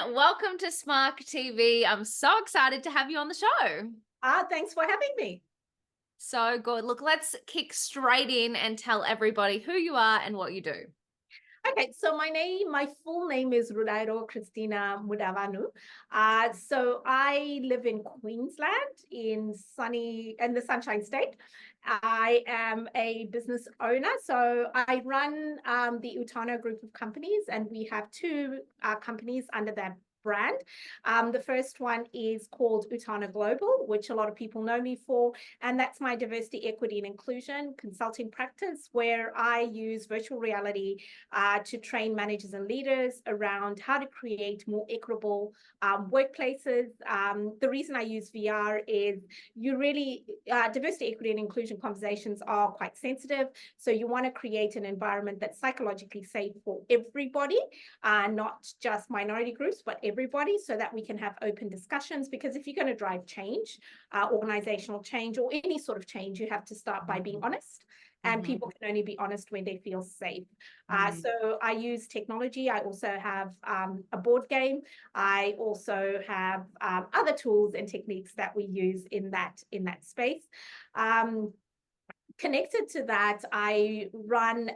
welcome to Spark TV. I'm so excited to have you on the show. Thanks for having me. So good. Look, let's kick straight in and tell everybody who you are and what you do. Okay, so my full name is Rudairo Christina Mudavanhu. So I live in Queensland in the Sunshine State. I am a business owner, so I run the Utano group of companies, and we have two companies under that brand. The first one is called Utano Global, which a lot of people know me for, and that's my diversity, equity, and inclusion consulting practice, where I use virtual reality to train managers and leaders around how to create more equitable workplaces. The reason I use VR is diversity, equity, and inclusion conversations are quite sensitive. So you want to create an environment that's psychologically safe for everybody, not just minority groups, but everybody, so that we can have open discussions. Because if you're going to drive change, organizational change, or any sort of change, you have to start by being honest. And people can only be honest when they feel safe. So I use technology. I also have a board game. I also have other tools and techniques that we use in that space. Connected to that, I run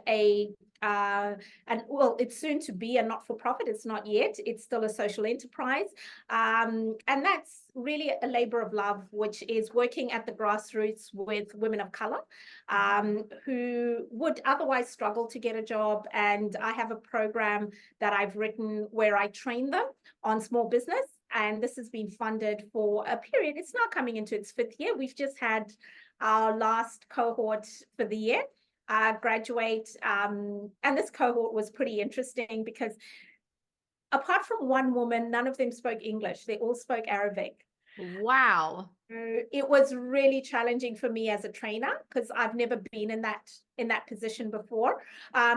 it's soon to be a not-for-profit. It's not yet. It's still a social enterprise. And that's really a labor of love, which is working at the grassroots with women of color who would otherwise struggle to get a job. And I have a program that I've written where I train them on small business. And this has been funded for a period. It's now coming into its 5th year. We've just had our last cohort for the year graduate. And this cohort was pretty interesting because apart from one woman, none of them spoke English. They all spoke Arabic. Wow. It was really challenging for me as a trainer because I've never been in that position before.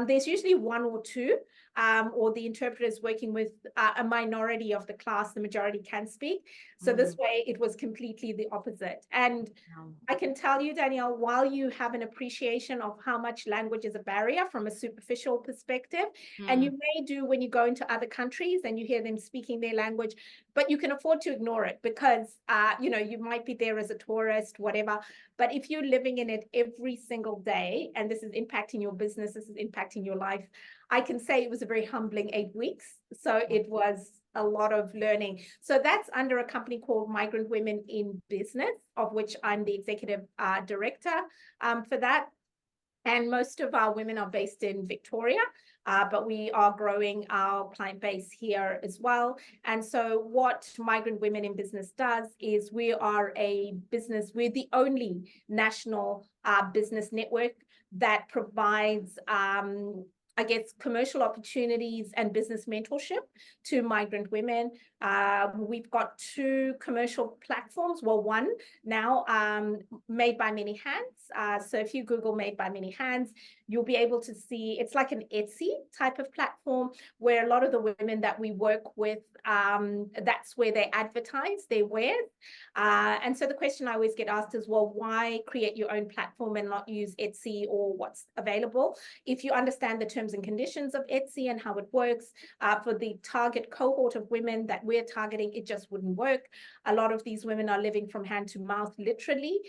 There's usually one or two, or the interpreters working with a minority of the class. The majority can speak. So this way it was completely the opposite. And I can tell you, Danielle, while you have an appreciation of how much language is a barrier from a superficial perspective, and you may do when you go into other countries and you hear them speaking their language, but you can afford to ignore it because, you might be there as a tourist, whatever. But if you're living in it every single day, and this is impacting your business, this is impacting your life, I can say it was a very humbling 8 weeks. So it was a lot of learning. So that's under a company called Migrant Women in Business, of which I'm the executive director for that. And most of our women are based in Victoria, but we are growing our client base here as well. And so what Migrant Women in Business does is we're the only national business network that provides commercial opportunities and business mentorship to migrant women. We've got 2 commercial platforms. Well, one now, Made by Many Hands. So if you Google Made by Many Hands, you'll be able to see, it's like an Etsy type of platform where a lot of the women that we work with, that's where they advertise their wares. And so the question I always get asked is, well, why create your own platform and not use Etsy or what's available? If you understand the terms and conditions of Etsy and how it works, for the target cohort of women that we're targeting, it just wouldn't work. A lot of these women are living from hand to mouth, literally.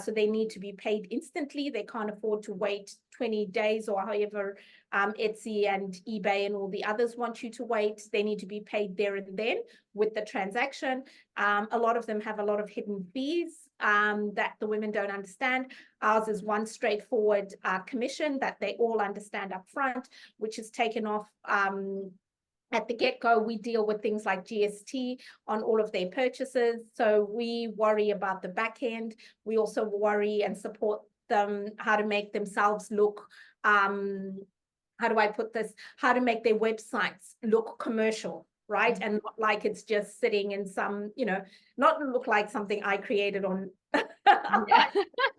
So they need to be paid instantly. They can't afford to wait 20 days or however Etsy and eBay and all the others want you to wait. They need to be paid there and then with the transaction. A lot of them have a lot of hidden fees that the women don't understand. Ours is one straightforward commission that they all understand up front, which is taken off at the get-go. We deal with things like GST on all of their purchases. So we worry about the back end. We also worry and support them how to make themselves look, how do I put this? How to make their websites look commercial, right? And not like it's just sitting in some, not look like something I created on on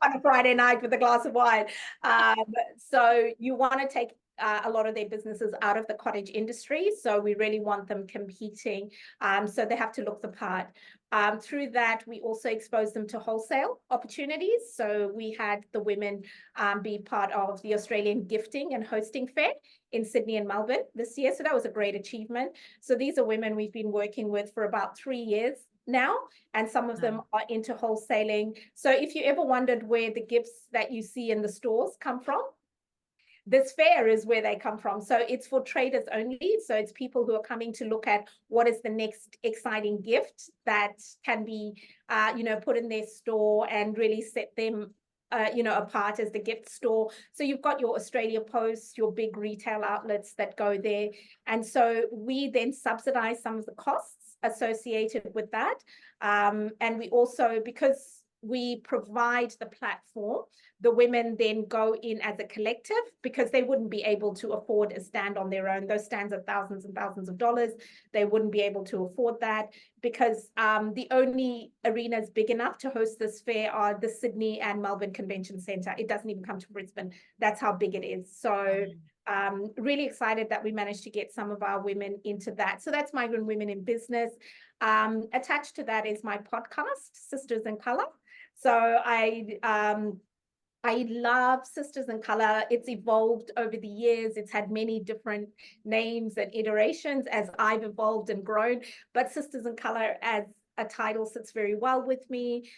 a Friday night with a glass of wine. So you want to take a lot of their businesses out of the cottage industry. So we really want them competing. So they have to look the part. Through that, we also exposed them to wholesale opportunities. So we had the women be part of the Australian Gifting and Hosting Fair in Sydney and Melbourne this year. So that was a great achievement. So these are women we've been working with for about 3 years now, and some of them are into wholesaling. So if you ever wondered where the gifts that you see in the stores come from, this fair is where they come from. So it's for traders only. So it's people who are coming to look at what is the next exciting gift that can be, put in their store and really set them apart as the gift store. So you've got your Australia Post, your big retail outlets that go there. And so we then subsidize some of the costs associated with that. And we also, because we provide the platform, the women then go in as a collective because they wouldn't be able to afford a stand on their own. Those stands are thousands and thousands of dollars. They wouldn't be able to afford that because the only arenas big enough to host this fair are the Sydney and Melbourne Convention Centre. It doesn't even come to Brisbane. That's how big it is. So really excited that we managed to get some of our women into that. So that's Migrant Women in Business. Attached to that is my podcast, Sisters in Colour. So I love Sisters in Colour. It's evolved over the years. It's had many different names and iterations as I've evolved and grown. But Sisters in Colour as a title sits very well with me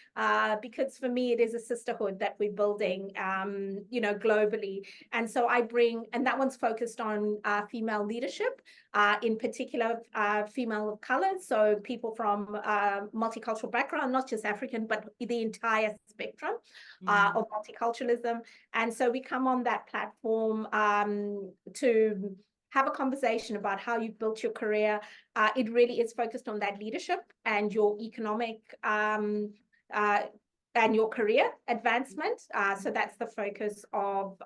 because for me, it is a sisterhood that we're building, globally. And so I bring, and that one's focused on female leadership, in particular, female of color. So people from multicultural background, not just African, but the entire spectrum of multiculturalism. And so we come on that platform to have a conversation about how you've built your career. It really is focused on that leadership and your economic and your career advancement. So that's the focus of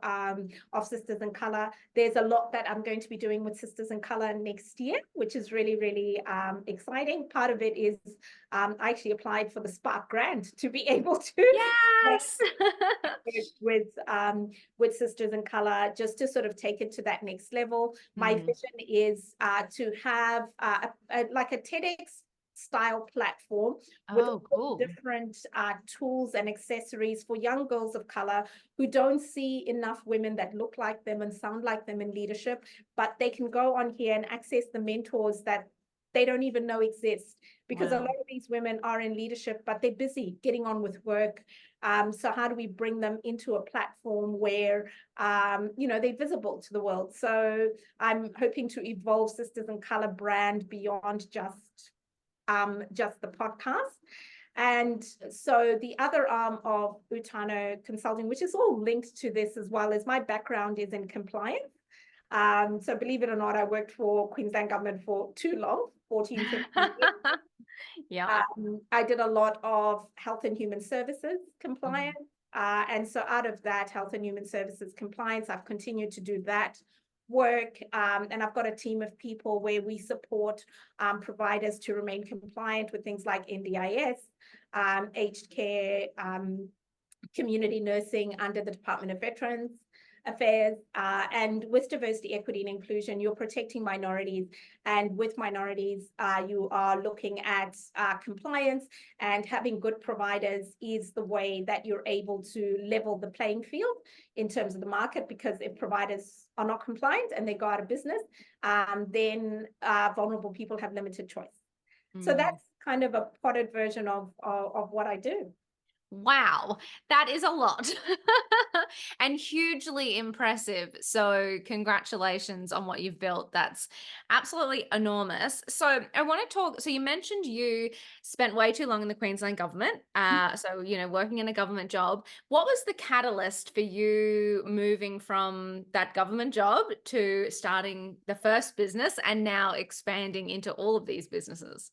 Sisters in Colour. There's a lot that I'm going to be doing with Sisters in Colour next year, which is really, really exciting. Part of it is I actually applied for the Spark grant to be able to Yes. with Sisters in Colour, just to sort of take it to that next level. My vision is to have like a TEDx style platform with cool. different tools and accessories for young girls of color who don't see enough women that look like them and sound like them in leadership, but they can go on here and access the mentors that they don't even know exist, because a lot of these women are in leadership, but they're busy getting on with work. So how do we bring them into a platform where, they're visible to the world? So I'm hoping to evolve Sisters in Colour brand beyond just the podcast. And so the other arm of Utano Consulting, which is all linked to this as well, is my background is in compliance. So believe it or not, I worked for Queensland government for too long, 14, 15 years. Yeah. I did a lot of health and human services compliance. And so out of that health and human services compliance, I've continued to do that work. And I've got a team of people where we support providers to remain compliant with things like NDIS, aged care, community nursing under the Department of Veterans Affairs. And with diversity, equity, and inclusion, you're protecting minorities. And with minorities, you are looking at compliance, and having good providers is the way that you're able to level the playing field in terms of the market, because if providers are not compliant and they go out of business, then vulnerable people have limited choice. So that's kind of a potted version of what I do. Wow, that is a lot and hugely impressive. So, congratulations on what you've built. That's absolutely enormous. So, I want to talk. So, you mentioned you spent way too long in the Queensland government. Working in a government job. What was the catalyst for you moving from that government job to starting the first business and now expanding into all of these businesses?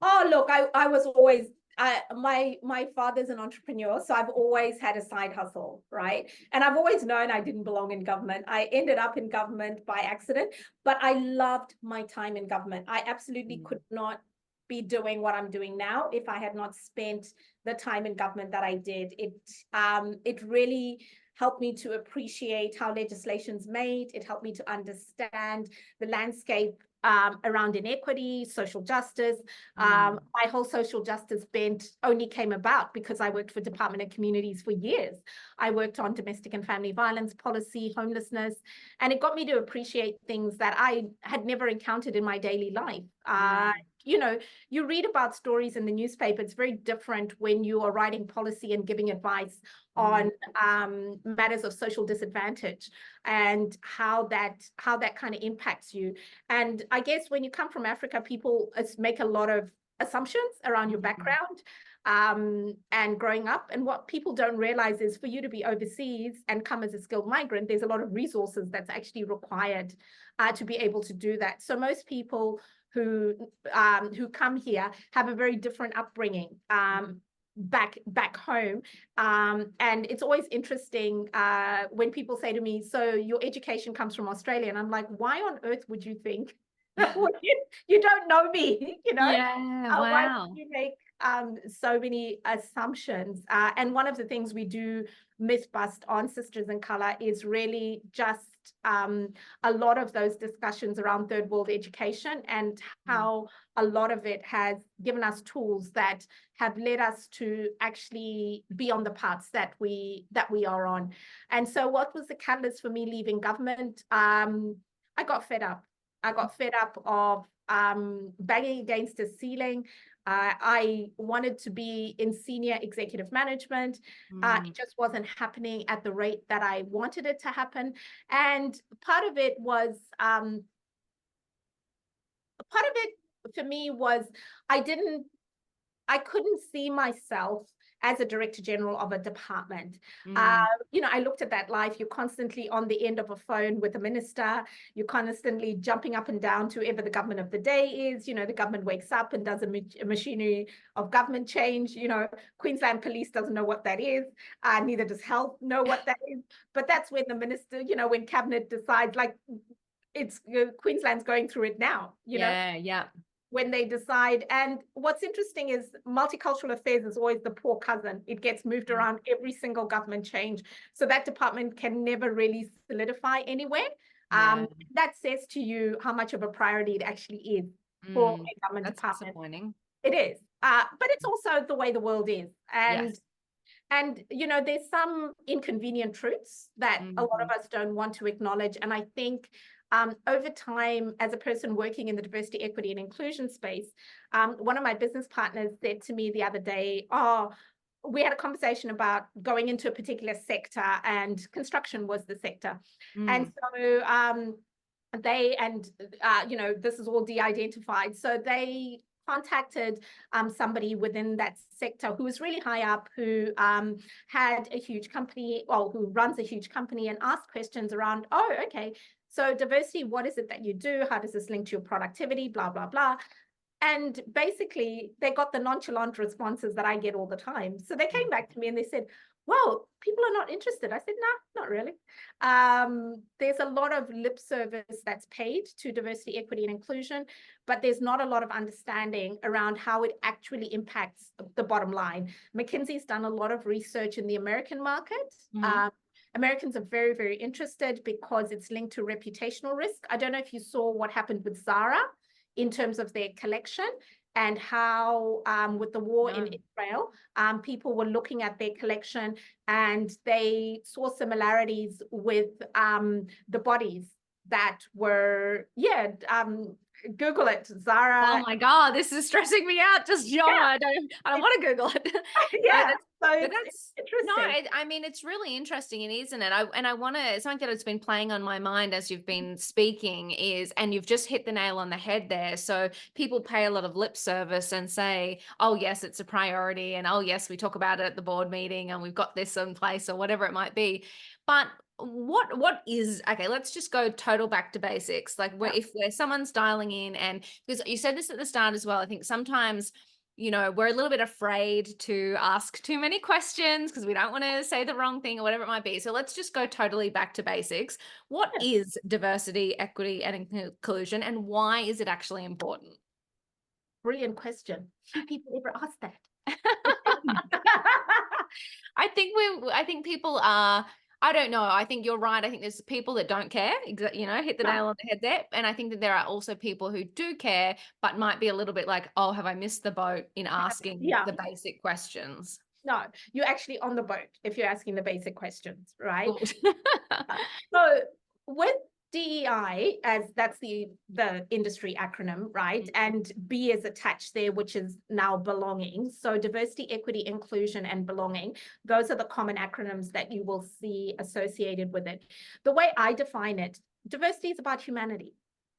Oh, look, I was always, my father's an entrepreneur, so I've always had a side hustle, right? And I've always known I didn't belong in government. I ended up in government by accident, but I loved my time in government. I absolutely could not be doing what I'm doing now if I had not spent the time in government that I did. It really helped me to appreciate how legislation's made. It helped me to understand the landscape around inequity, social justice. Mm, My whole social justice bent only came about because I worked for Department of Communities for years. I worked on domestic and family violence policy, homelessness, and it got me to appreciate things that I had never encountered in my daily life. yeah. You know, you read about stories in the newspaper. It's very different when you are writing policy and giving advice Mm, on matters of social disadvantage and how that kind of impacts you. And I guess when you come from Africa, people make a lot of assumptions around your mm, background and growing up. And what people don't realize is for you to be overseas and come as a skilled migrant, there's a lot of resources that's actually required to be able to do that. So most people who come here have a very different upbringing back home. And it's always interesting when people say to me, so your education comes from Australia. And I'm like, why on earth would you think you don't know me, you know? yeah, Why would wow. you make so many assumptions? And one of the things we do myth bust on Sisters in Colour is really just a lot of those discussions around third world education and Mm, how a lot of it has given us tools that have led us to actually be on the paths that we are on. And so what was the catalyst for me leaving government? I got fed up. I got fed up of banging against a ceiling. I wanted to be in senior executive management. mm, It just wasn't happening at the rate that I wanted it to happen. And part of it was part of it for me was I didn't I couldn't see myself as a director general of a department. mm. I looked at that life. You're constantly on the end of a phone with a minister. You're constantly jumping up and down to whoever the government of the day is. The government wakes up and does a machinery of government change. Queensland Police doesn't know what that is. Neither does Health know what that is. But that's when the minister, when cabinet decides, like it's Queensland's going through it now. Yeah, yeah. When they decide. And what's interesting is multicultural affairs is always the poor cousin. It gets moved Mm, around every single government change. So that department can never really solidify anywhere. yeah. That says to you how much of a priority it actually is for Mm, a government that's department. disappointing. It is. But it's also the way the world is. And Yes. there's some inconvenient truths that a lot Mhm, of us don't want to acknowledge. And I think over time, as a person working in the diversity, equity, and inclusion space, one of my business partners said to me the other day, oh, we had a conversation about going into a particular sector, and construction was the sector. And mm, so this is all de-identified. So they contacted somebody within that sector who was really high up, who had a huge company, well, who runs a huge company, and asked questions around, oh, okay, so diversity, what is it that you do? How does this link to your productivity? Blah, blah, blah. And basically, they got the nonchalant responses that I get all the time. So they came back to me and they said, well, people are not interested. I said, no, not really. There's a lot of lip service that's paid to diversity, equity, and inclusion, but there's not a lot of understanding around how it actually impacts the bottom line. McKinsey's done a lot of research in the American market. mhm. Americans are very, very interested because it's linked to reputational risk. I don't know if you saw what happened with Zara in terms of their collection, and how with the war in No. Israel, people were looking at their collection and they saw similarities with the bodies that were, Google it, Oh Zara. my God, this is stressing me out. Just Yeah, I don't want to Google it. No, yeah. So it's that's no, interesting. I mean it's really interesting, and isn't it? I want to something that's been playing on my mind as you've been speaking is, and you've just hit the nail on the head there. So people pay a lot of lip service and say, "Oh yes, it's a priority," and "Oh yes, we talk about it at the board meeting, and we've got this in place," or whatever it might be. But what is okay, let's just go total back to basics, like Yeah. where someone's dialing in, and because you said this at the start as well, I think sometimes we're a little bit afraid to ask too many questions because we don't want to say the wrong thing or whatever it might be. So let's just go totally back to basics. What Yeah. is diversity, equity, and inclusion, and why is it actually important? Brilliant question. Few people ever ask that. I think people are. I don't know. I think you're right. I think there's people that don't care. You know, hit the Yeah. nail on the head there. And I think that there are also people who do care, but might be a little bit like, oh, have I missed the boat in asking Yeah. the basic questions? No, you're actually on the boat if you're asking the basic questions, right? Good. So with DEI, as that's the industry acronym, right? And B is attached there, which is now belonging. So diversity, equity, inclusion, and belonging. Those are the common acronyms that you will see associated with it. The way I define it, diversity is about humanity,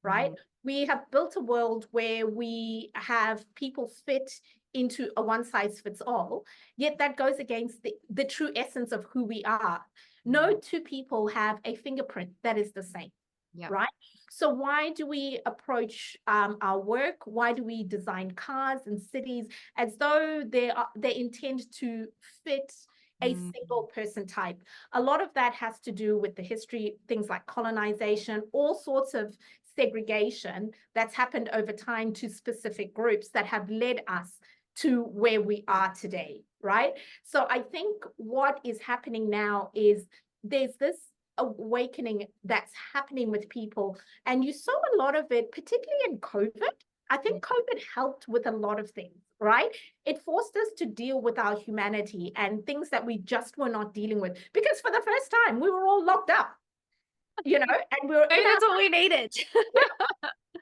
right? Mm. We have built a world where we have people fit into a one size fits all, yet that goes against the true essence of who we are. No two people have a fingerprint that is the same, Yeah. right? So why do we approach our work? Why do we design cars and cities as though they intend to fit a single person type? A lot of that has to do with the history, things like colonization, all sorts of segregation that's happened over time to specific groups that have led us to where we are today, right? So I think what is happening now is there's this awakening that's happening with people. And you saw a lot of it, particularly in COVID. I think COVID helped with a lot of things, right? It forced us to deal with our humanity and things that we just were not dealing with. Because for the first time, we were all locked up, you know, and we were Maybe in our that's what we needed.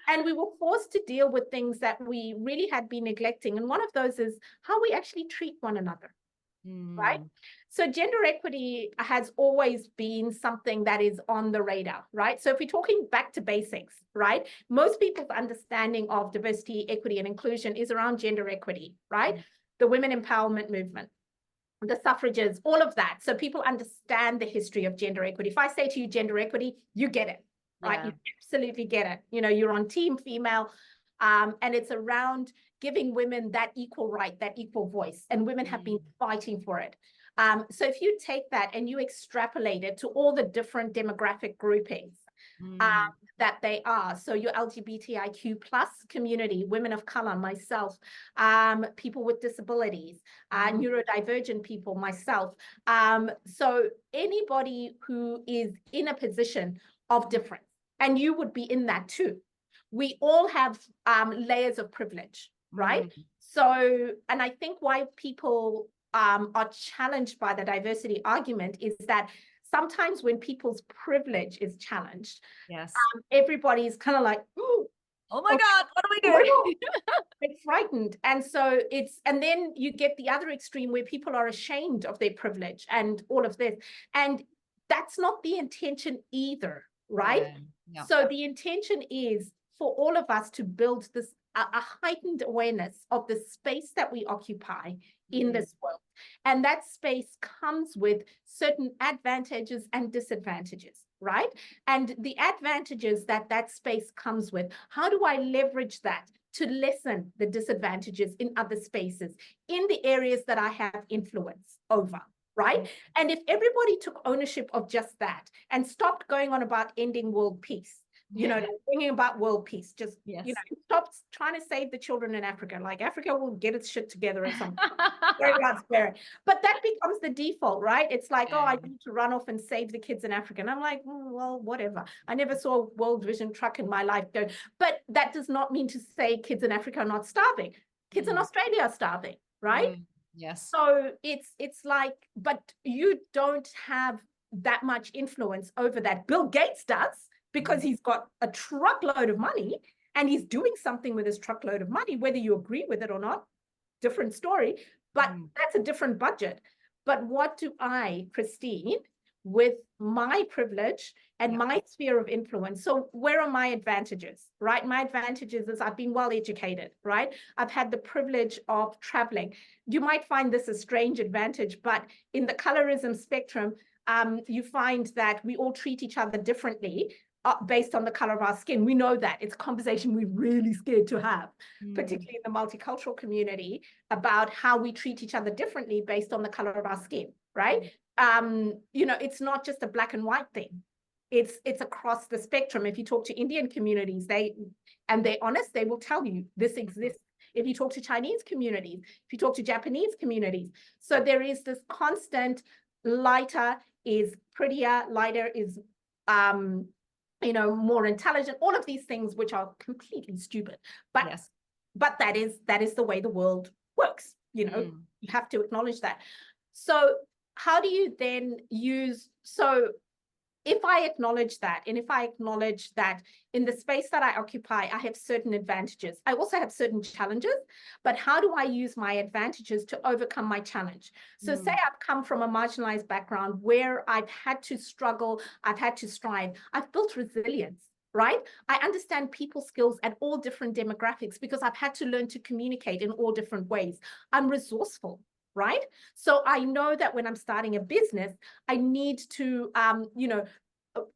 and we were forced to deal with things that we really had been neglecting. And one of those is how we actually treat one another, right? So gender equity has always been something that is on the radar, right? So if we're talking back to basics, right? Most people's understanding of diversity, equity, and inclusion is around gender equity, right? The women empowerment movement, the suffrages, all of that. So people understand the history of gender equity. If I say to you gender equity, you get it, right? You absolutely get it. You know, you're on team female, and it's around giving women that equal right, that equal voice, and women have been fighting for it. So if you take that and you extrapolate it to all the different demographic groupings that they are, so your LGBTIQ plus community, women of color, myself, people with disabilities, neurodivergent people, myself. So anybody who is in a position of difference, and you would be in that too. We all have layers of privilege, right? So, and I think why people are challenged by the diversity argument is that sometimes when people's privilege is challenged, everybody's kind of like, oh my God, what do we do? They're frightened. And so and then you get the other extreme where people are ashamed of their privilege and all of this. And that's not the intention either, right? So the intention is for all of us to build this a heightened awareness of the space that we occupy in this world. And that space comes with certain advantages and disadvantages, right? And the advantages that that space comes with, how do I leverage that to lessen the disadvantages in other spaces, in the areas that I have influence over, right? And if everybody took ownership of just that and stopped going on about ending world peace, you know, thinking about world peace, just, you know, stop trying to save the children in Africa. Like Africa will get its shit together or something. Very God's spirit. But that becomes the default, right? It's like, oh, I need to run off and save the kids in Africa. And I'm like, well, whatever. I never saw a World Vision truck in my life go. But that does not mean to say kids in Africa are not starving. Kids in Australia are starving, right? So it's like, but you don't have that much influence over that. Bill Gates does, because he's got a truckload of money and he's doing something with his truckload of money, whether you agree with it or not, different story, but that's a different budget. But what do I, Christine, with my privilege and my sphere of influence? So where are my advantages, right? My advantages is I've been well educated, right? I've had the privilege of traveling. You might find this a strange advantage, but in the colorism spectrum, you find that we all treat each other differently based on the color of our skin. We know that. It's a conversation we're really scared to have, particularly in the multicultural community, about how we treat each other differently based on the color of our skin, right? You know, it's not just a black and white thing. It's across the spectrum. If you talk to Indian communities, they're honest, they will tell you this exists. If you talk to Chinese communities, if you talk to Japanese communities. So there is this constant lighter, is prettier, lighter, is more intelligent, all of these things which are completely stupid. But Yes. that is the way the world works. Mm. You have to acknowledge that. So how do you then if I acknowledge that, and if I acknowledge that in the space that I occupy, I have certain advantages, I also have certain challenges, but how do I use my advantages to overcome my challenge? So say I've come from a marginalized background where I've had to struggle, I've had to strive, I've built resilience, right? I understand people skills at all different demographics because I've had to learn to communicate in all different ways. I'm resourceful, right? So I know that when I'm starting a business, I need to,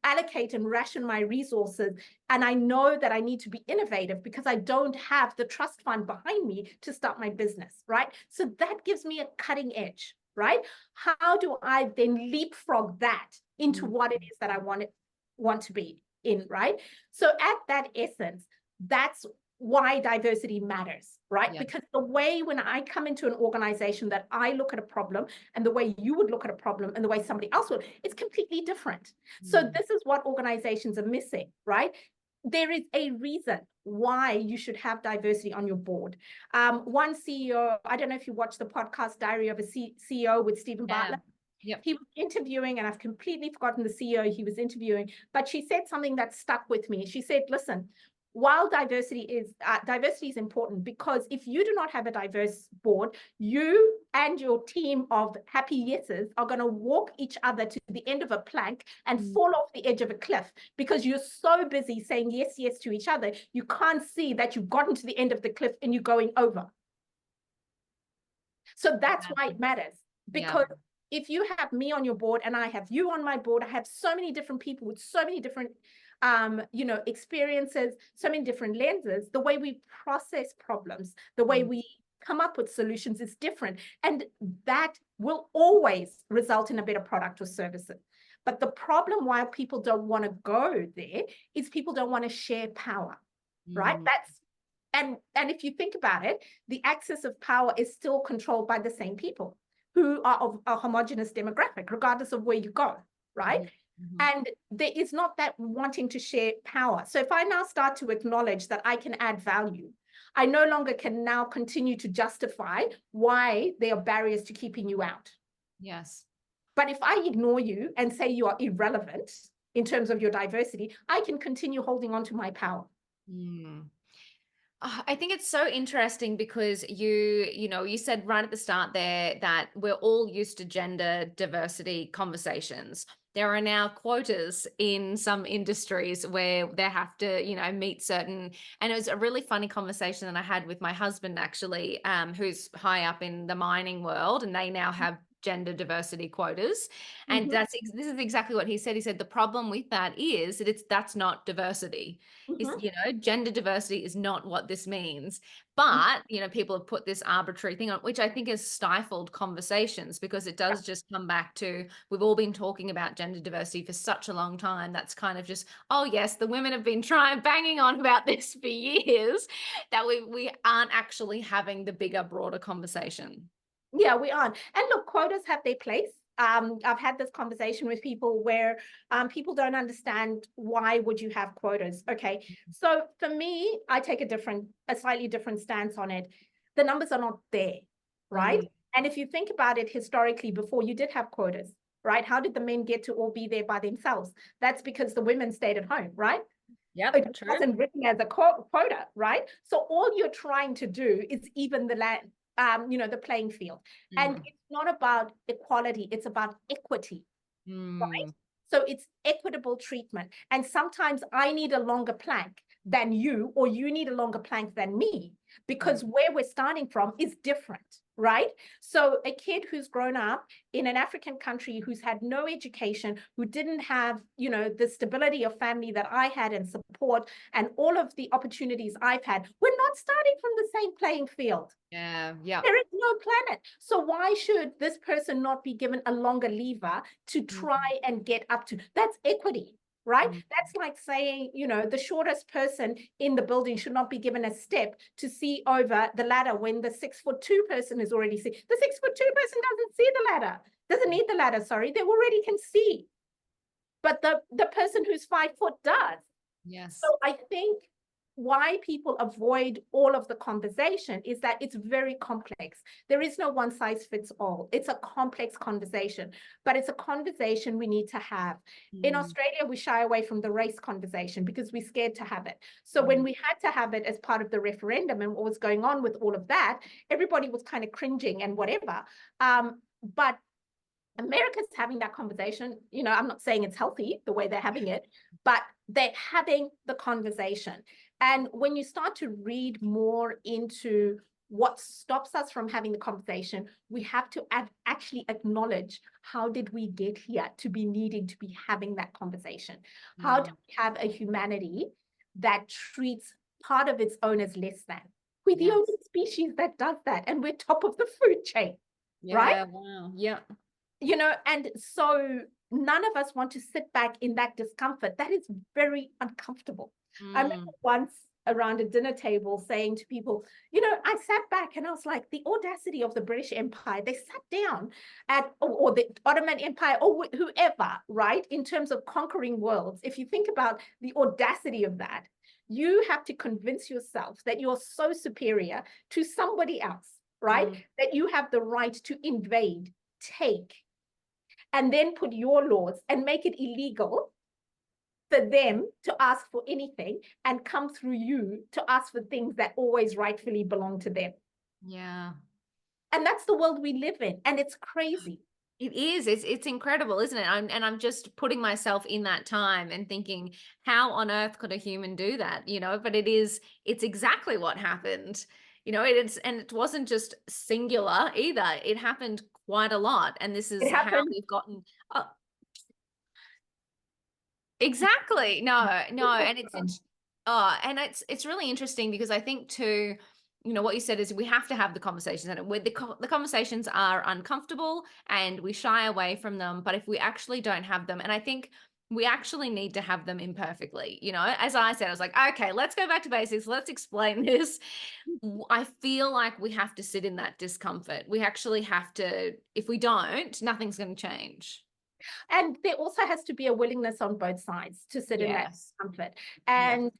allocate and ration my resources. And I know that I need to be innovative because I don't have the trust fund behind me to start my business, right? So that gives me a cutting edge, right? How do I then leapfrog that into what it is that I want to be in, right? So at that essence, that's why diversity matters, right? Yeah. Because the way when I come into an organization that I look at a problem and the way you would look at a problem and the way somebody else would, it's completely different. So this is what organizations are missing, right? There is a reason why you should have diversity on your board. One CEO, I don't know if you watch the podcast Diary of a CEO with Stephen Yeah. Bartlett. Yep. He was interviewing, and I've completely forgotten the CEO he was interviewing, but she said something that stuck with me. She said, listen, while diversity is important, because if you do not have a diverse board, you and your team of happy yeses are going to walk each other to the end of a plank and fall off the edge of a cliff because you're so busy saying yes, yes to each other, you can't see that you've gotten to the end of the cliff and you're going over. So that's why it matters, Yeah. because if you have me on your board and I have you on my board, I have so many different people with so many different experiences, so many different lenses, the way we process problems, the way we come up with solutions is different. And that will always result in a better product or services. But the problem why people don't want to go there is people don't want to share power, right? And if you think about it, the axis of power is still controlled by the same people who are of a homogenous demographic, regardless of where you go, right? And there is not that wanting to share power. So if I now start to acknowledge that I can add value, I no longer can now continue to justify why there are barriers to keeping you out. Yes. But if I ignore you and say you are irrelevant in terms of your diversity, I can continue holding on to my power. I think it's so interesting because you said right at the start there that we're all used to gender diversity conversations. There are now quotas in some industries where they have to, meet certain, and it was a really funny conversation that I had with my husband actually, who's high up in the mining world, and they now have gender diversity quotas. And this is exactly what he said. He said the problem with that is that that's not diversity. Is gender diversity is not what this means, but people have put this arbitrary thing on, which I think has stifled conversations, because it does just come back to, we've all been talking about gender diversity for such a long time. That's kind of just, oh yes, the women have been banging on about this for years, that we aren't actually having the bigger, broader conversation. Yeah, we aren't. And look, quotas have their place. I've had this conversation with people where people don't understand, why would you have quotas? Okay, so for me, I take a slightly different stance on it. The numbers are not there, right? And if you think about it historically, before you did have quotas, right? How did the men get to all be there by themselves? That's because the women stayed at home, right? Yep, It true. wasn't written as a quota, right? So all you're trying to do is even the land, the playing field. And it's not about equality, it's about equity, right? So it's equitable treatment. And sometimes I need a longer plank than you, or you need a longer plank than me, because where we're starting from is different, right? So a kid who's grown up in an African country, who's had no education, who didn't have, the stability of family that I had and support and all of the opportunities I've had, we're not starting from the same playing field. Yeah. There is no planet. So why should this person not be given a longer lever to try and get up to? That's equity, right? That's like saying, the shortest person in the building should not be given a step to see over the ladder when the 6'2" person is already see. The 6'2" person doesn't see the ladder. Doesn't need the ladder, sorry. They already can see. But the person who's 5 foot does. Yes. So I think why people avoid all of the conversation is that it's very complex. There is no one size fits all. It's a complex conversation, but it's a conversation we need to have. In Mm. Australia, we shy away from the race conversation because we're scared to have it. So when Mm. we had to have it as part of the referendum and what was going on with all of that, everybody was kind of cringing and whatever. But America's having that conversation. I'm not saying it's healthy the way they're having it, but they're having the conversation. And when you start to read more into what stops us from having the conversation, we have to actually acknowledge, how did we get here to be needing to be having that conversation? How Yeah. do we have a humanity that treats part of its own as less than? We're the Yes. only species that does that, and we're top of the food chain, right? Yeah. Wow. Yeah. And so none of us want to sit back in that discomfort. That is very uncomfortable. I remember Mm. once around a dinner table saying to people, I sat back and I was like, the audacity of the British Empire. They sat down or the Ottoman Empire, or whoever, right? In terms of conquering worlds, if you think about the audacity of that, you have to convince yourself that you're so superior to somebody else, right? Mm. That you have the right to invade, take, and then put your laws and make it illegal for them to ask for anything and come through you to ask for things that always rightfully belong to them. Yeah. And that's the world we live in. And it's crazy. It is. It's incredible, isn't it? I'm just putting myself in that time and thinking, how on earth could a human do that? But it's exactly what happened. And it wasn't just singular either. It happened quite a lot. And this It is how happened. we've gotten. Oh, exactly. No, no. And it's really interesting because I think too, what you said is we have to have the conversations, and the conversations are uncomfortable and we shy away from them. But if we actually don't have them, and I think we actually need to have them imperfectly, as I said, I was like, okay, let's go back to basics. Let's explain this. I feel like we have to sit in that discomfort. We actually have to, if we don't, nothing's going to change. And there also has to be a willingness on both sides to sit in that Yes. comfort. Yes. And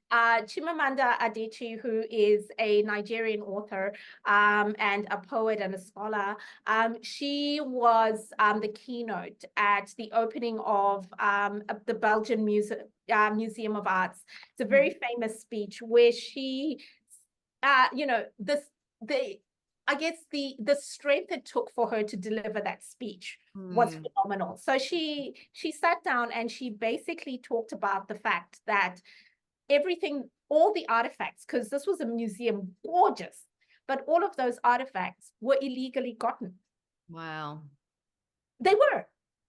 Chimamanda Adichie, who is a Nigerian author and a poet and a scholar, she was the keynote at the opening of the Belgian Museum of Arts. It's a very famous speech where she, this the I guess the strength it took for her to deliver that speech was Mm. phenomenal. So she sat down and she basically talked about the fact that everything, all the artifacts, because this was a museum, gorgeous, but all of those artifacts were illegally gotten. Wow. They were.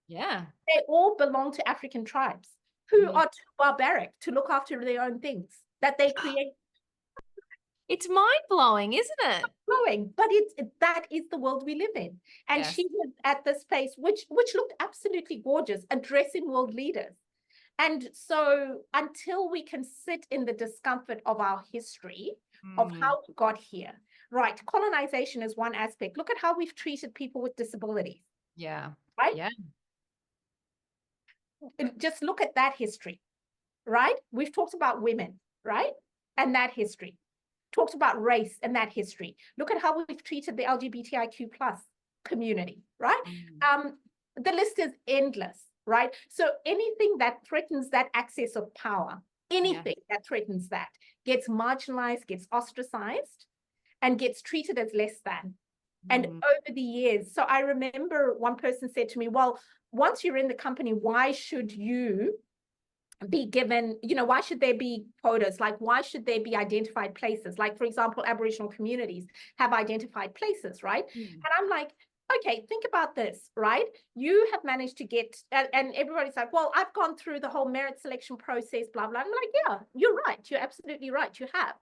Yeah. They all belong to African tribes who Mm. are too barbaric to look after their own things that they create. It's mind-blowing, isn't it? Growing, but that is the world we live in. And Yes. she was at this place, which looked absolutely gorgeous, addressing world leaders. And so until we can sit in the discomfort of our history, of Mm. how we got here, right? Colonization is one aspect. Look at how we've treated people with disabilities, Yeah. right? Yeah. Just look at that history, right? We've talked about women, right? And that history. Talked about race and that history. Look at how we've treated the LGBTIQ plus community, right? Mm. The list is endless, right? So anything that threatens that access of power, Yeah. anything that threatens that gets marginalized, gets ostracized, and gets treated as less than. And Mm. over the years, so I remember one person said to me, well, once you're in the company, why should you be given, why should there be quotas? Like, why should there be identified places? Like, for example, Aboriginal communities have identified places, right? Mm. And I'm like, okay, think about this, right? You have managed to get, and everybody's like, well, I've gone through the whole merit selection process, blah, blah. I'm like, yeah, you're right. You're absolutely right. You have.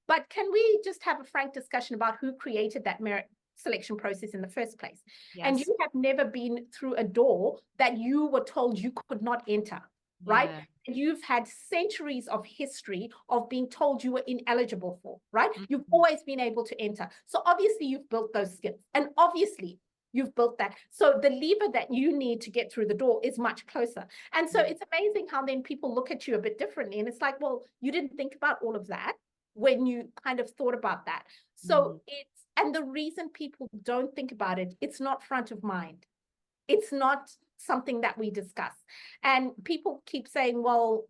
But can we just have a frank discussion about who created that merit selection process in the first place? And Yes. you have never been through a door that you were told you could not enter, right? Yeah. You've had centuries of history of being told you were ineligible for, right? You've Mhm. always been able to enter. So obviously you've built those skills. And obviously You've built that. So the lever that you need to get through the door is much closer. And so Mm. it's amazing how then people look at you a bit differently. And it's like, well, you didn't think about all of that when you kind of thought about that. Mm. So and the reason people don't think about it, it's not front of mind. It's not something that we discuss. And people keep saying, well,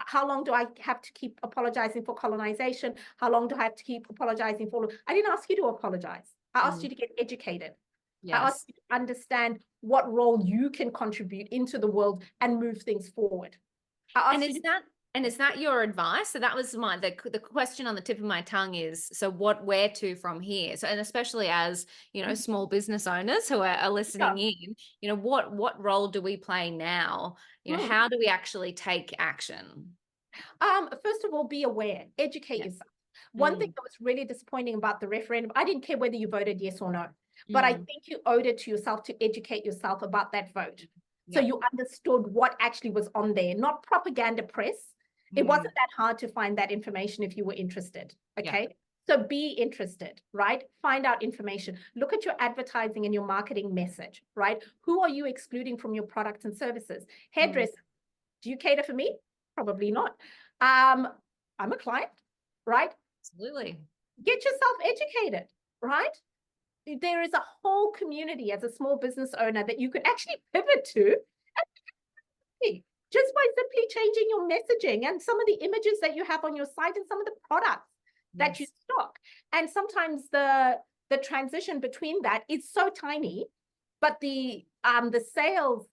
how long do I have to keep apologizing for colonization? How long do I have to keep apologizing for? I didn't ask you to apologize. I asked Mm. you to get educated. I asked Yes. you to understand what role you can contribute into the world and move things forward. I And asked you to. is that your advice? So that was the question on the tip of my tongue is, so where to from here? So, and especially as, small business owners who are Yeah. listening in, what role do we play now? Hmm. How do we actually take action? First of all, be aware, educate Yeah. yourself. One thing Mm. that was really disappointing about the referendum, I didn't care whether you voted yes or no, but I Mm. think you owed it to yourself to educate yourself about that vote. So Yeah. you understood what actually was on there, not propaganda press. It Mm. wasn't that hard to find that information if you were interested. Yeah. Okay. So be interested, right? Find out information. Look at your advertising and your marketing message, right? Who are you excluding from your products and services? Mm. Hairdresser, do you cater for me? Probably not. Um, I'm a client, right? Absolutely. Get yourself educated, right? There is a whole community as a small business owner that you could actually pivot to just by simply changing your messaging and some of the images that you have on your site and some of the products that you Yes. stock. And sometimes the transition between that is so tiny, but the sales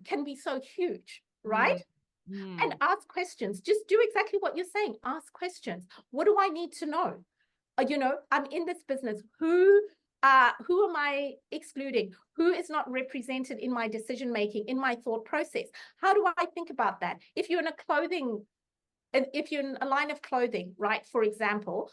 can be so huge, right? Mm. And Mm. ask questions. Just do exactly what you're saying. Ask questions. What do I need to know? I'm in this business. Who am I excluding? Who is not represented in my decision making, in my thought process? How do I think about that? If you're in a line of clothing, right? For example,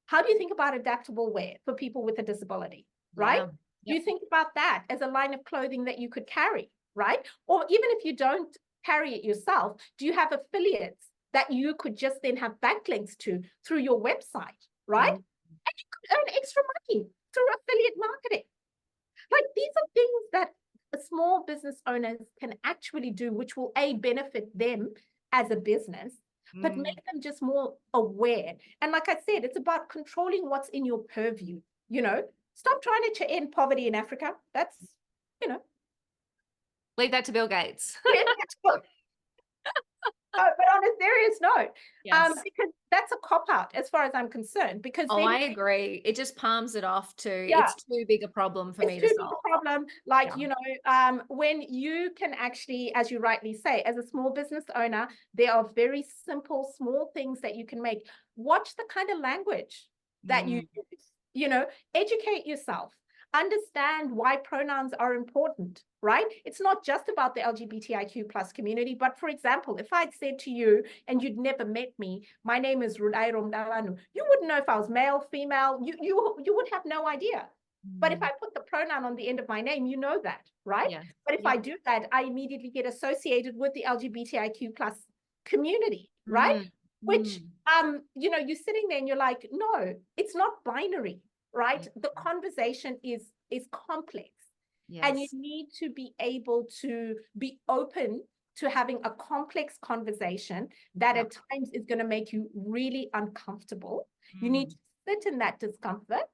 how do you think about adaptable wear for people with a disability, right? Yeah. Do you Yep. think about that as a line of clothing that you could carry, right? Or even if you don't carry it yourself, do you have affiliates that you could just then have backlinks to through your website, right? Mm. And you could earn extra money through affiliate marketing. Like these are things that small business owners can actually do, which will benefit them as a business, but Mm. make them just more aware. And like I said, it's about controlling what's in your purview. Stop trying to end poverty in Africa. That's, you know, Leave that to Bill Gates. yeah, but on a serious note, Yes. because that's a cop out as far as I'm concerned. Because Oh, then, I agree. It just palms it off to yeah, it's too big a problem for it's me to too big solve. a problem. Like, Yeah. when you can actually, as you rightly say, as a small business owner, there are very simple, small things that you can make. Watch the kind of language that you Mm. use, educate yourself, understand why pronouns are important, right? It's not just about the LGBTIQ plus community, but for example, if I'd said to you and you'd never met me, my name is Mudavanhu, you wouldn't know if I was male, female, you would have no idea. But if Mm. I put the pronoun on the end of my name, you know that, right? Yes. But if I Yep. do that, I immediately get associated with the LGBTIQ plus community, right? Mm. Which, Mm. you're sitting there and you're like, no, it's not binary, right? Yeah. The conversation is complex, and you Yes. need to be able to be open to having a complex conversation that Yep. at times is going to make you really uncomfortable. You need Mm. to sit in that discomfort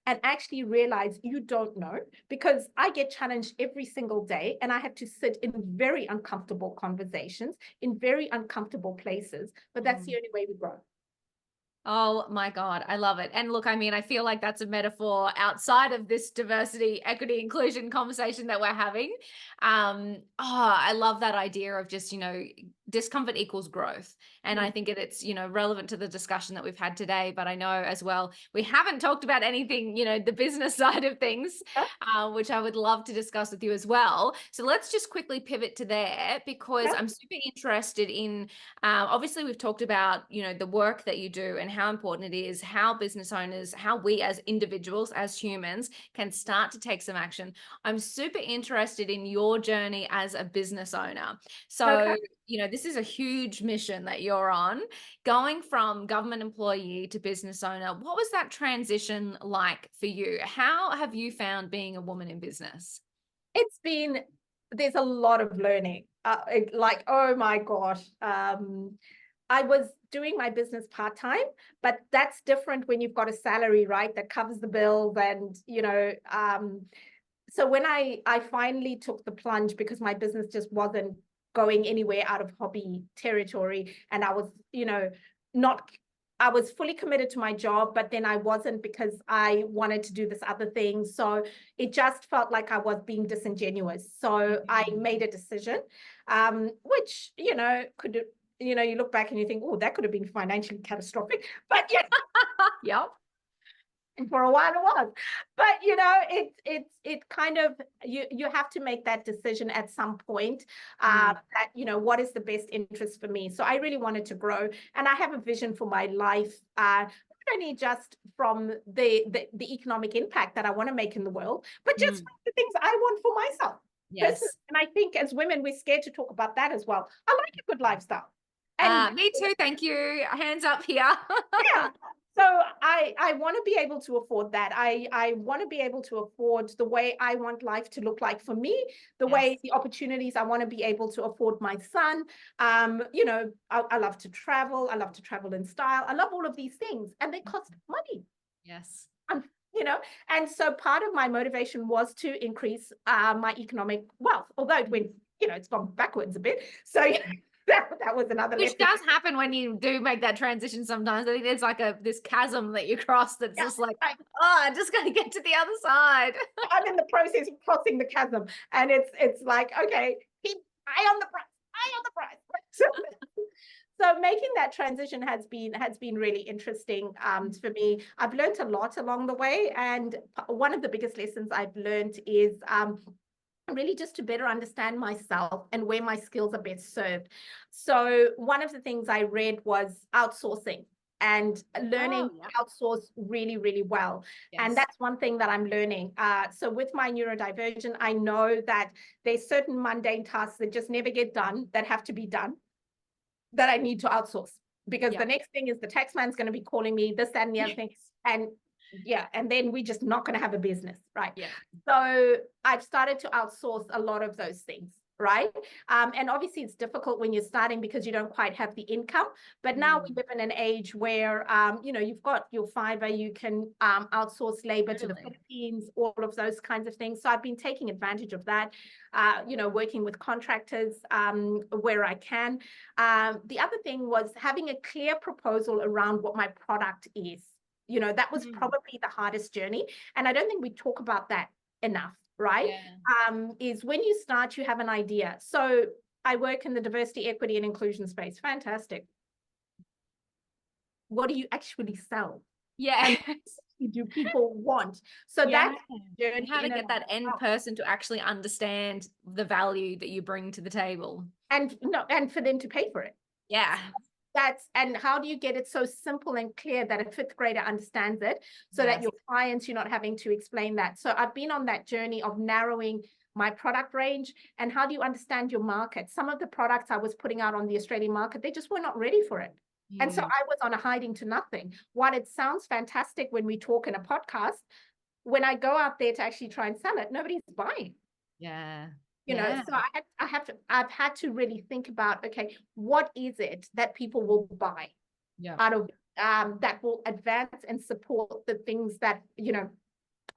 and actually realize you don't know, because I get challenged every single day and I have to sit in very uncomfortable conversations in very uncomfortable places, but that's the Mm. only way we grow. Oh my God, I love it. And look, I mean, I feel like that's a metaphor outside of this diversity, equity, inclusion conversation that we're having. I love that idea of just, discomfort equals growth. And I Mm. think it's, relevant to the discussion that we've had today. But I know as well, we haven't talked about anything, the business side of things, Yeah, which I would love to discuss with you as well. So let's just quickly pivot to there because yeah, I'm super interested in obviously we've talked about, the work that you do and how important it is, how business owners, how we as individuals, as humans, can start to take some action. I'm super interested in your journey as a business owner. Okay. So, this is a huge mission that you're on. Going from government employee to business owner, what was that transition like for you? How have you found being a woman in business? It's been, there's a lot of learning. Like, oh my gosh. I was doing my business part-time, but that's different when you've got a salary, right? That covers the bills and, so when I finally took the plunge because my business just wasn't going anywhere out of hobby territory, and I was, not, I was fully committed to my job, but then I wasn't because I wanted to do this other thing. So it just felt like I was being disingenuous. So I made a decision, which, could, you look back and you think, oh, that could have been financially catastrophic. But yeah, Yep. and for a while it was, but it kind of, you have to make that decision at some point, that what is the best interest for me. So I really wanted to grow, and I have a vision for my life, not only just from the economic impact that I want to make in the world, but just Mm. the things I want for myself personally. Yes. And I think as women we're scared to talk about that as well. I like a good lifestyle, and Me too. Thank you. Hands up here. yeah. So I want to be able to afford that. I want to be able to afford the way I want life to look like for me, the way Yes. the opportunities I want to be able to afford my son. I love to travel. I love to travel in style. I love all of these things, and they cost money. Yes. Um, you know, and so part of my motivation was to increase my economic wealth, although it went, it's gone backwards a bit. So that was another Which lesson. does happen when you do make that transition sometimes. I think there's like this chasm that you cross that's Yeah, just like, right. oh, I just got to get to the other side. I'm in the process of crossing the chasm, and it's like, okay, keep eye on the prize, eye on the prize. So making that transition has been really interesting, for me. I've learned a lot along the way, and one of the biggest lessons I've learned is, really just to better understand myself and where my skills are best served. So one of the things I read was outsourcing and learning Oh, to yeah. outsource really, really well. And Yes. that's one thing that I'm learning. So with my neurodivergent, I know that there's certain mundane tasks that just never get done that have to be done, that I need to outsource, because Yeah. the next thing is the tax man's going to be calling me this, that, and the other thing. And yeah, and then we're just not going to have a business, right? Yeah. So I've started to outsource a lot of those things, right? And obviously it's difficult when you're starting because you don't quite have the income. But now we Mm. live in an age where, you've got your Fiverr, you can outsource labor to the Totally. Philippines, all of those kinds of things. So I've been taking advantage of that, working with contractors where I can. The other thing was having a clear proposal around what my product is. That was Mm. probably the hardest journey. And I don't think we talk about that enough, right? Yeah. Is when you start, you have an idea. So I work in the diversity, equity, and inclusion space. Fantastic. What do you actually sell? Yeah. And what do people want? So Yeah. that's journey And how to in and get that of end itself. person to actually understand the value that you bring to the table. And no, and for them to pay for it. Yeah. And how do you get it so simple and clear that a fifth grader understands it, so that Yes. your clients, you're not having to explain that. So I've been on that journey of narrowing my product range, and how do you understand your market? Some of the products I was putting out on the Australian market, they just were not ready for it. And so Mm. I was on a hiding to nothing. While it sounds fantastic when we talk in a podcast, when I go out there to actually try and sell it, nobody's buying. Yeah. Yeah. So I've had to really think about, okay, what is it that people will buy Yeah. out of, that will advance and support the things that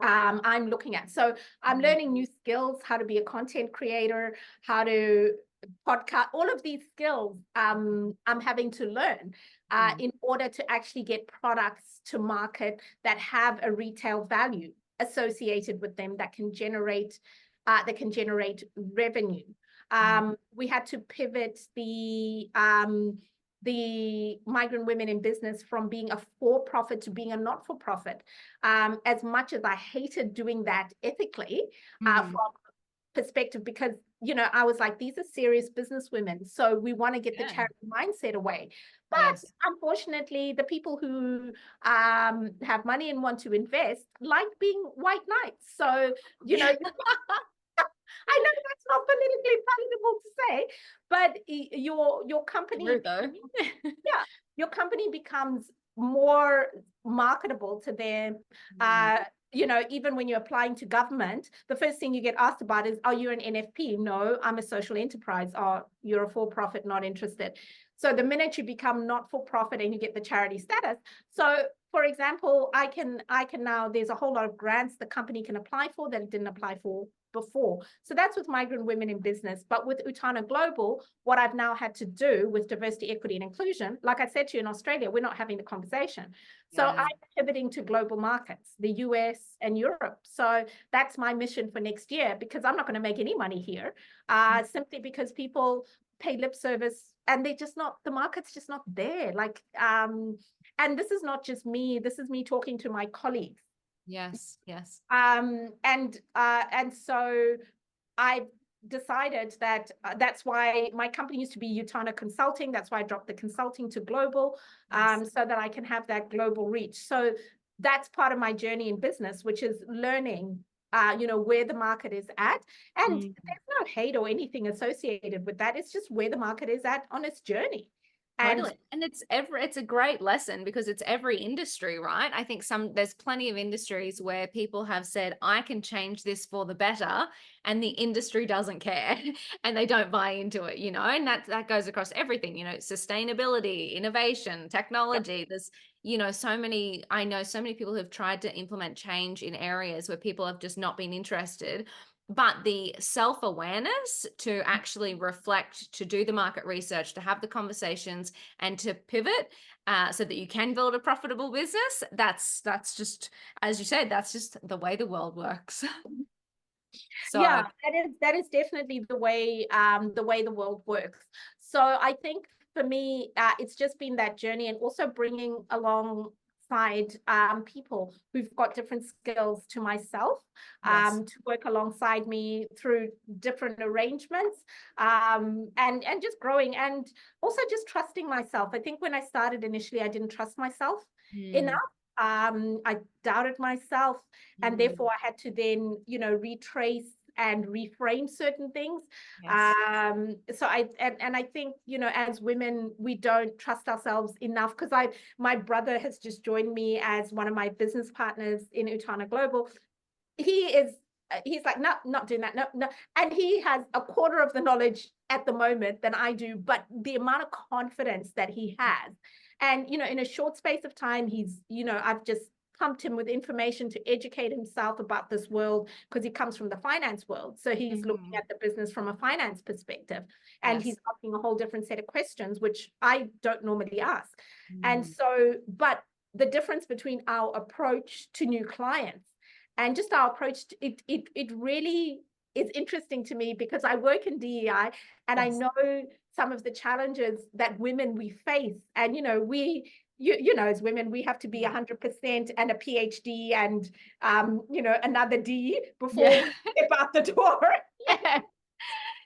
I'm looking at. So I'm Mm. learning new skills, how to be a content creator, how to podcast, all of these skills, I'm having to learn Mm. in order to actually get products to market that have a retail value associated with them, that can generate revenue. Mm. We had to pivot the migrant women in business from being a for-profit to being a not-for-profit. As much as I hated doing that ethically, Mm. from perspective, because I was like, these are serious business women. So we want to get the Yeah. charity mindset away. But Yes. unfortunately, the people who have money and want to invest like being white knights. So, Yeah. I know that's not politically palatable to say, but your company, True though. yeah, your company becomes more marketable to them. Mm. Even when you're applying to government, the first thing you get asked about is, are you an NFP? No, I'm a social enterprise. Oh, you're a for-profit, not interested. So the minute you become not for profit and you get the charity status, so for example, I can now, there's a whole lot of grants the company can apply for that it didn't apply for before. So that's with migrant women in business. But with Utano Global, what I've now had to do with diversity, equity, and inclusion, like I said to you, in Australia, we're not having the conversation. So Yeah. I'm pivoting to global markets, the US and Europe. So that's my mission for next year, because I'm not going to make any money here, simply because people pay lip service and they're just not, the market's just not there. And this is not just me, this is me talking to my colleagues. Yes. Yes. And so I decided that that's why my company used to be Utano Consulting. That's why I dropped the consulting to global, Yes. so that I can have that global reach. So that's part of my journey in business, which is learning, where the market is at. And Mm. there's no hate or anything associated with that. It's just where the market is at on its journey. And Totally. And it's a great lesson because it's every industry, right? I think there's plenty of industries where people have said, I can change this for the better, and the industry doesn't care and they don't buy into it, and that goes across everything, sustainability, innovation, yeah, technology. There's, I know so many people who have tried to implement change in areas where people have just not been interested. But the self-awareness to actually reflect, to do the market research, to have the conversations, and to pivot, so that you can build a profitable business, that's just, as you said, that's just the way the world works. So yeah, that is definitely the way the world works. So I think for me, it's just been that journey, and also bringing alongside people who've got different skills to myself, yes. to work alongside me through different arrangements, and just growing, and also just trusting myself. I think when I started initially, I didn't trust myself enough. Mm, I doubted myself, and mm, therefore I had to then, retrace and reframe certain things. yes. So I think, as women, we don't trust ourselves enough, because my brother has just joined me as one of my business partners in Utano Global. He's like, no, not doing that, no, no. And he has a quarter of the knowledge at the moment than I do, but the amount of confidence that he has, and in a short space of time, I've just pumped him with information to educate himself about this world, because he comes from the finance world. So he's looking Mhm. at the business from a finance perspective, and he's Yes. asking a whole different set of questions, which I don't normally ask. And Mm, so, but the difference between our approach to new clients and just our approach to it really is interesting to me, because I work in DEI, and I yes. know some of the challenges that women we face. And as women, we have to be 100% and a PhD and another D before Yeah. we step out the door. Yeah.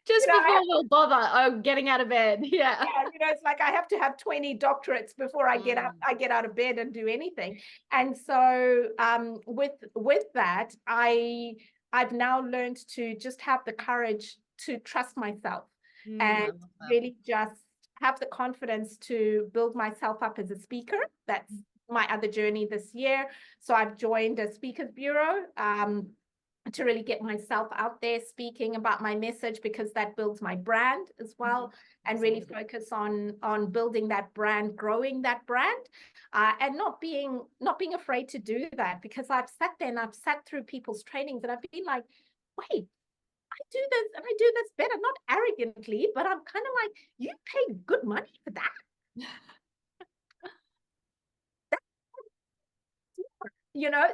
Just I before have, we'll bother, getting out of bed. Yeah. yeah, it's like I have to have 20 doctorates before Mm, I get out of bed and do anything. And so with that, I've now learned to just have the courage to trust myself, I and love that. really just have the confidence to build myself up as a speaker. That's my other journey this year. So I've joined a speakers bureau, to really get myself out there speaking about my message, because that builds my brand as Mhm. well, and really Absolutely. focus on building that brand, growing that brand, and not being afraid to do that, because I've sat there and I've sat through people's trainings and I've been like, wait, I do this and I do this better, not arrogantly, but I'm kind of like, you pay good money for that.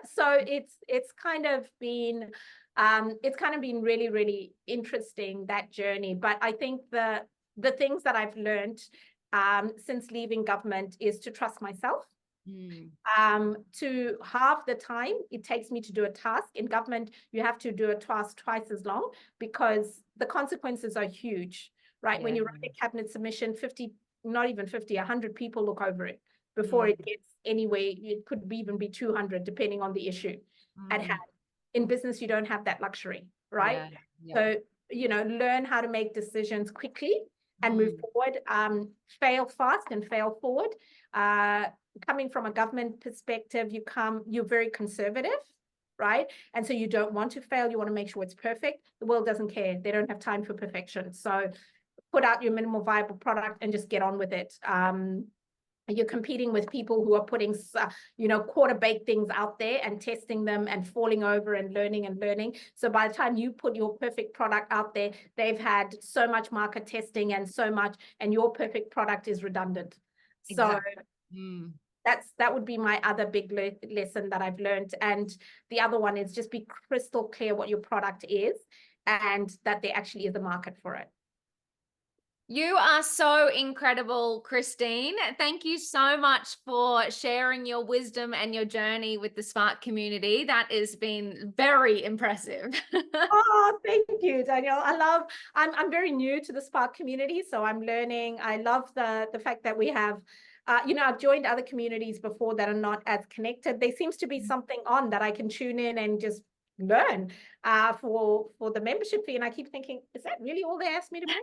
So it's kind of been really, really interesting, that journey. But I think the things that I've learned, since leaving government, is to trust myself, Mm. To half the time it takes me to do a task. In government, you have to do a task twice as long because the consequences are huge, right? When Yeah. you write a cabinet submission, 50, not even 50, 100 people look over it before Mm. it gets anywhere. It could even be 200, depending on the issue at Mm. hand. In business, you don't have that luxury, right? Yeah. Yeah. So, learn how to make decisions quickly and move Mm. forward. Fail fast and fail forward. Uh, Coming from a government perspective, you're very conservative, right? And so you don't want to fail. You want to make sure it's perfect. The world doesn't care. They don't have time for perfection. So put out your minimal viable product and just get on with it. You're competing with people who are putting quarter baked things out there and testing them and falling over and learning. So by the time you put your perfect product out there, they've had so much market testing and so much, and your perfect product is redundant. So Exactly. Mm. that would be my other big lesson that I've learned. And the other one is just be crystal clear what your product is and that there actually is a market for it. You are so incredible, Christine. Thank you so much for sharing your wisdom and your journey with the Spark community. That has been very impressive. Oh, thank you, Danielle. I'm very new to the Spark community, so I'm learning. I love the fact that we have, I've joined other communities before that are not as connected. There seems to be something on that I can tune in and just learn for the membership fee. And I keep thinking, is that really all they asked me to pay?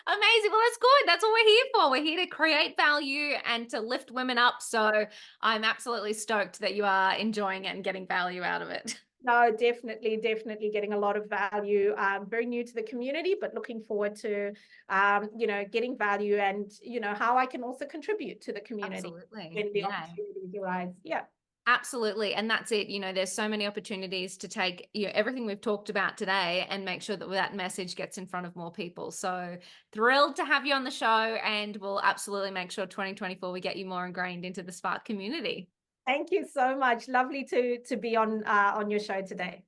Amazing. Well, that's good. That's what we're here for. We're here to create value and to lift women up. So I'm absolutely stoked that you are enjoying it and getting value out of it. No, definitely getting a lot of value. Very new to the community, but looking forward to, getting value and, how I can also contribute to the community Absolutely. when the Yeah. opportunities arise. Yeah. Absolutely. And that's it. There's so many opportunities to take everything we've talked about today and make sure that that message gets in front of more people. So thrilled to have you on the show, and we'll absolutely make sure 2024 we get you more ingrained into the Spark community. Thank you so much. Lovely to be on your show today.